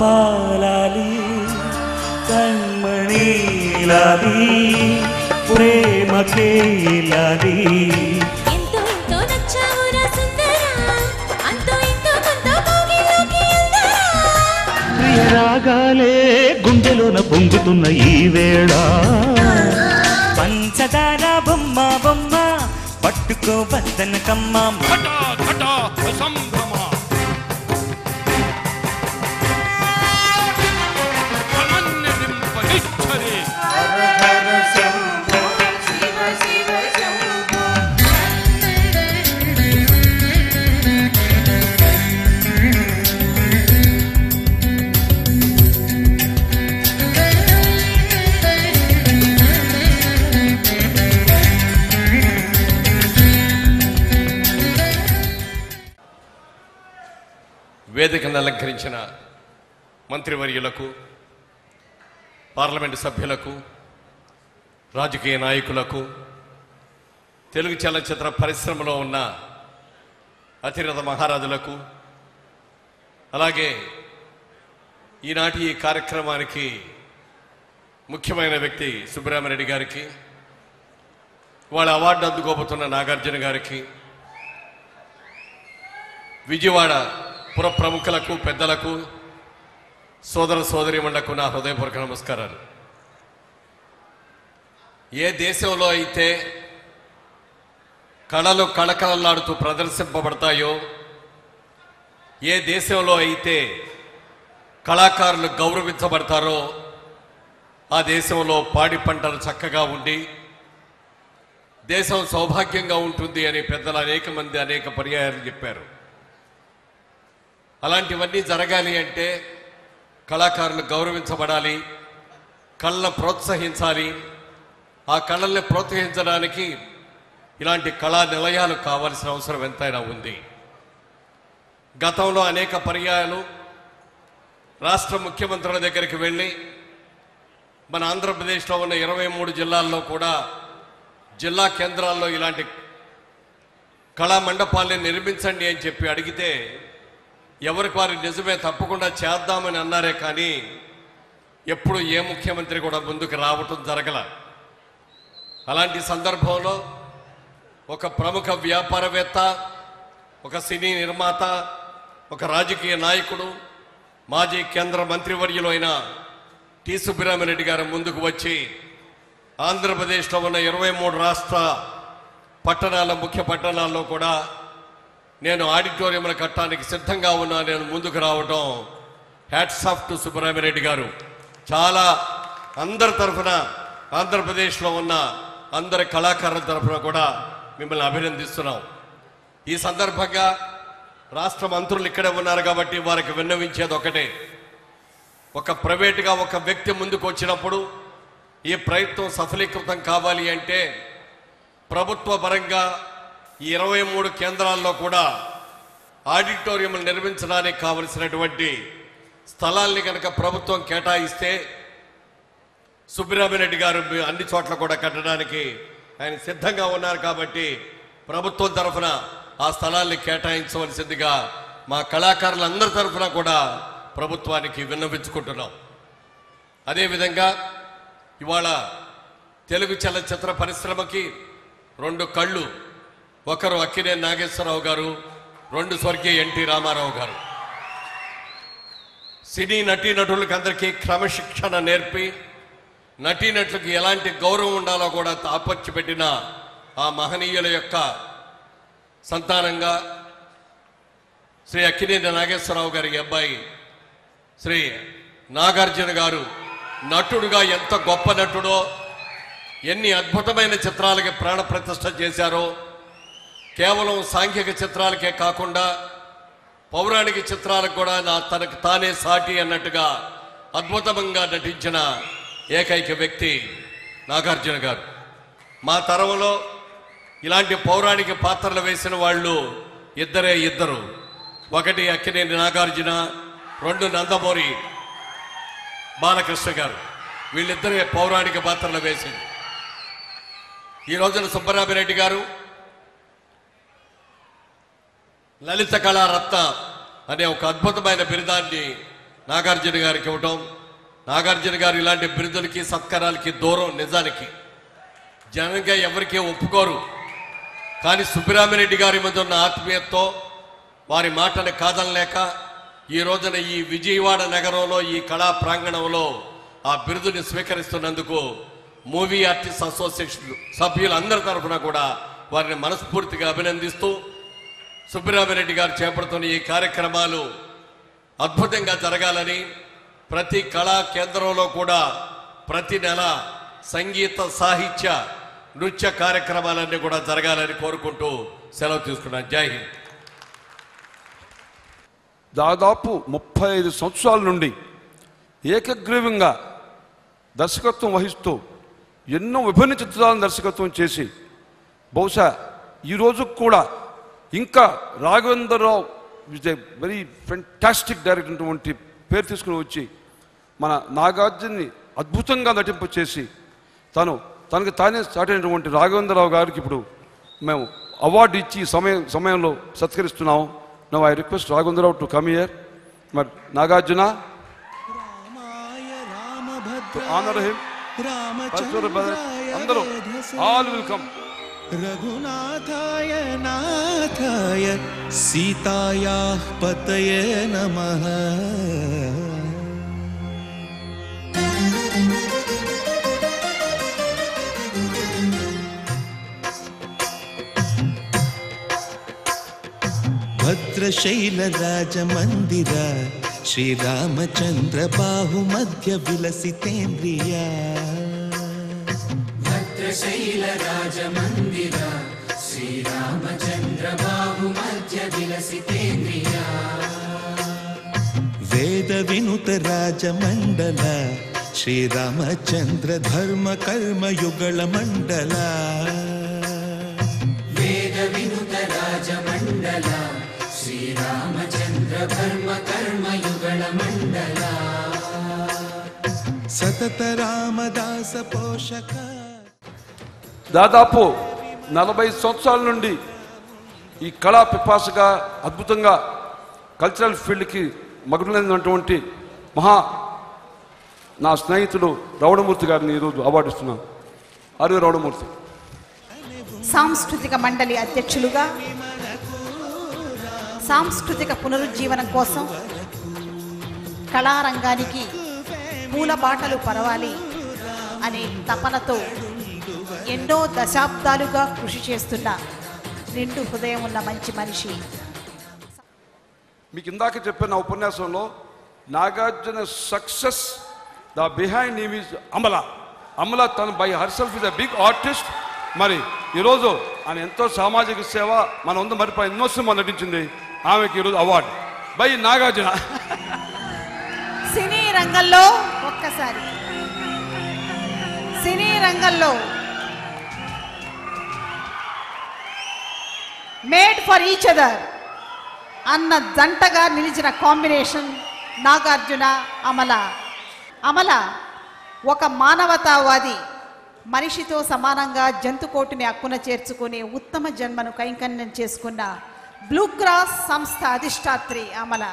పాపాలాలి కణ్మణి లాలి ప్రేమకే లాలి రాగాలే గుండెలోన పొంగుతున్న ఈ వేళ పంచదార బొమ్మ బొమ్మ పట్టుకో బద్దన కమ్మ వేదికను అలంకరించిన మంత్రివర్యులకు, పార్లమెంటు సభ్యులకు, రాజకీయ నాయకులకు, తెలుగు చలనచిత్ర పరిశ్రమలో ఉన్న అతిరథ మహారాజులకు, అలాగే ఈనాటి ఈ కార్యక్రమానికి ముఖ్యమైన వ్యక్తి సుబ్బరామిరెడ్డి గారికి, వాళ్ళ అవార్డు అందుకోబోతున్న నాగార్జున గారికి, విజయవాడ పుర ప్రముఖులకు, పెద్దలకు, సోదర సోదరీమణులకు నా హృదయపూర్వక నమస్కారాలు. ఏ దేశంలో అయితే కళలు కళకళలాడుతూ ప్రదర్శింపబడతాయో, ఏ దేశంలో అయితే కళాకారులు గౌరవించబడతారో ఆ దేశంలో పాడి పంటలు చక్కగా ఉండి దేశం సౌభాగ్యంగా ఉంటుంది అని పెద్దలు అనేక మంది అనేక పర్యాయాలు చెప్పారు. అలాంటివన్నీ జరగాలి అంటే కళాకారులు గౌరవించబడాలి, కళలను ప్రోత్సహించాలి. ఆ కళల్ని ప్రోత్సహించడానికి ఇలాంటి కళా నిలయాలు కావాల్సిన అవసరం ఎంతైనా ఉంది. గతంలో అనేక పర్యాయాలు రాష్ట్ర ముఖ్యమంత్రుల దగ్గరికి వెళ్ళి మన ఆంధ్రప్రదేశ్లో ఉన్న 23 జిల్లాల్లో కూడా జిల్లా కేంద్రాల్లో ఇలాంటి కళా మండపాల్ని నిర్మించండి అని చెప్పి అడిగితే ఎవరికి వారి నిజమే తప్పకుండా చేద్దామని అన్నారే కానీ ఎప్పుడు ఏ ముఖ్యమంత్రి కూడా ముందుకు రావటం జరగల. అలాంటి సందర్భంలో ఒక ప్రముఖ వ్యాపారవేత్త, ఒక సినీ నిర్మాత, ఒక రాజకీయ నాయకుడు, మాజీ కేంద్ర మంత్రివర్యులు అయిన టి సుబ్బరామిరెడ్డి గారు ముందుకు వచ్చి ఆంధ్రప్రదేశ్లో ఉన్న 23 రాష్ట్ర పట్టణాల ముఖ్య పట్టణాల్లో కూడా నేను ఆడిటోరియంలు కట్టడానికి సిద్ధంగా ఉన్నా, నేను ముందుకు రావటం హ్యాట్స్ ఆఫ్ టు సుబ్బరామిరెడ్డి గారు. చాలా అందరి తరఫున, ఆంధ్రప్రదేశ్లో ఉన్న అందరి కళాకారుల తరఫున కూడా మిమ్మల్ని అభినందిస్తున్నాం. ఈ సందర్భంగా రాష్ట్ర మంత్రులు ఇక్కడే ఉన్నారు కాబట్టి వారికి విన్నవించేది ఒకటే, ఒక ప్రైవేటుగా ఒక వ్యక్తి ముందుకు వచ్చినప్పుడు ఈ ప్రయత్నం సఫలీకృతం కావాలి అంటే ప్రభుత్వ పరంగా ఈ 23 కేంద్రాల్లో కూడా ఆడిటోరియంలు నిర్మించడానికి కావలసినటువంటి స్థలాల్ని కనుక ప్రభుత్వం కేటాయిస్తే సుబ్బరామిరెడ్డి గారు అన్ని చోట్ల కూడా కట్టడానికి ఆయన సిద్ధంగా ఉన్నారు. కాబట్టి ప్రభుత్వం తరఫున ఆ స్థలాల్ని కేటాయించవలసిందిగా మా కళాకారులందరి తరఫున కూడా ప్రభుత్వానికి విన్నవించుకుంటున్నాం. అదేవిధంగా ఇవాళ తెలుగు చలనచిత్ర పరిశ్రమకి 2 కళ్ళు, ఒకరు అక్కినేని నాగేశ్వరరావు గారు, 2 స్వర్గీయ ఎన్టీ రామారావు గారు. సినీ నటీనటులకు అందరికీ క్రమశిక్షణ నేర్పి నటీనటులకు ఎలాంటి గౌరవం ఉండాలో కూడా తాపర్చిపెట్టిన ఆ మహనీయుల యొక్క సంతానంగా శ్రీ అక్కినేని నాగేశ్వరరావు గారి అబ్బాయి శ్రీ నాగార్జున గారు నటుడుగా ఎంత గొప్ప నటుడో, ఎన్ని అద్భుతమైన చిత్రాలకి ప్రాణప్రతిష్ఠ చేశారో, కేవలం సాంఘిక చిత్రాలకే కాకుండా పౌరాణిక చిత్రాలకు కూడా తనకు తానే సాటి అన్నట్టుగా అద్భుతంగా నటించిన ఏకైక వ్యక్తి నాగార్జున గారు. మా తరంలో ఇలాంటి పౌరాణిక పాత్రలు వేసిన వాళ్ళు ఇద్దరు. ఒకటి అక్కినేని నాగార్జున, 2 నందమూరి బాలకృష్ణ గారు. వీళ్ళిద్దరే పౌరాణిక పాత్రలు వేసింది. ఈ రోజున సుబ్బరామిరెడ్డి గారు లలిత కళారత్న అనే ఒక అద్భుతమైన బిరుదాన్ని నాగార్జున గారికి ఇవ్వటం. నాగార్జున గారు ఇలాంటి బిరుదులకి సత్కారాలకి దూరం. నిజానికి జనంగా ఎవరికీ ఒప్పుకోరు. కానీ సుబ్బిరామిరెడ్డి గారి మీద ఉన్న ఆత్మీయతతో వారి మాటను కాదనలేక ఈ రోజున ఈ విజయవాడ నగరంలో ఈ కళా ప్రాంగణంలో ఆ బిరుదుని స్వీకరిస్తున్నందుకు మూవీ ఆర్టిస్ట్ అసోసియేషన్ సభ్యులందరి తరఫున కూడా వారిని మనస్ఫూర్తిగా అభినందిస్తూ సుబ్బిరామిరెడ్డి గారు చేపడుతున్న ఈ కార్యక్రమాలు అద్భుతంగా జరగాలని, ప్రతి కళా కేంద్రంలో కూడా ప్రతి నెల సంగీత సాహిత్య నృత్య కార్యక్రమాలన్నీ కూడా జరగాలని కోరుకుంటూ సెలవు తీసుకున్నాను. జై హింద్. దాదాపు 35 సంవత్సరాల నుండి ఏకగ్రీవంగా దర్శకత్వం వహిస్తూ ఎన్నో విభిన్న చిత్రాలను దర్శకత్వం చేసి బహుశా ఈరోజు కూడా ఇంకా Raghavendra Rao is a very fantastic director అటువంటి పేరు తీసుకుని వచ్చి మన నాగార్జున్ని అద్భుతంగా నటింప చేసి తనకు తానే స్టార్ట్ అయినటువంటి రాఘవేంద్రరావు గారికి ఇప్పుడు మేము అవార్డు ఇచ్చి సమయంలో సత్కరిస్తున్నాము. Now I request Raghavendra Rao to come here. మరి నాగార్జున ఆనర్ హిమ్. అందరూ ఆల్ విల్ కమ్. రఘునాథాయ నాథాయ సీతాయాః పతయే నమః. భద్రశైల రాజమందిర శ్రీరామచంద్ర బాహుమధ్య విలసితేంద్రియ. భద్రశైల రాజమందిర శ్రీరామచంద్ర బాహుమధ్య విలసితేంద్రియ. వేద వినుత రాజమండల శ్రీరామచంద్ర ధర్మ కర్మ యుగళ మండల. వేద వినుత రాజమండల శ్రీరామచంద్ర ధర్మ కర్మ యుగళ మండల. సతత రామదాస పోషక. దాదాపు 40 సంవత్సరాల నుండి ఈ కళా పిపాసగా అద్భుతంగా కల్చరల్ ఫీల్డ్కి మగునైనటువంటి నా స్నేహితుడు రవణమూర్తి గారిని ఈరోజు అవార్డు ఇస్తున్నాను. ఆర్వి రవణమూర్తి. సాంస్కృతిక మండలి అధ్యక్షులుగా సాంస్కృతిక పునరుజ్జీవనం కోసం కళారంగానికి పూల బాటలు పరవాలి అనే తపనతో ఎన్నో దశాబ్దాలుగా కృషి చేస్తున్న నిండు హృదయం ఉన్న మంచి మనిషి. మీకు ఇందాక చెప్పిన ఉపన్యాసంలో Nagarjuna success the behind him is Amala తను by herself is a big artist. మరి ఈరోజు ఆయన ఎంతో సామాజిక సేవ మన వంద మరిపై ఎన్నో సినిమా నటించింది. ఆమెకి ఈరోజు అవార్డు బై నాగార్జున. సినీ రంగంలో ఒక్కసారి సినీ రంగంలో మేడ్ ఫర్ ఈచ్ అదర్ అన్న జంటగా నిలిచిన కాంబినేషన్ నాగార్జున అమల ఒక మానవతావాది, మనిషితో సమానంగా జంతుకోటిని అక్కున చేర్చుకుని ఉత్తమ జన్మను కైంకర్యం చేసుకున్న బ్లూ క్రాస్ సంస్థ అధిష్టాత్రి అమల.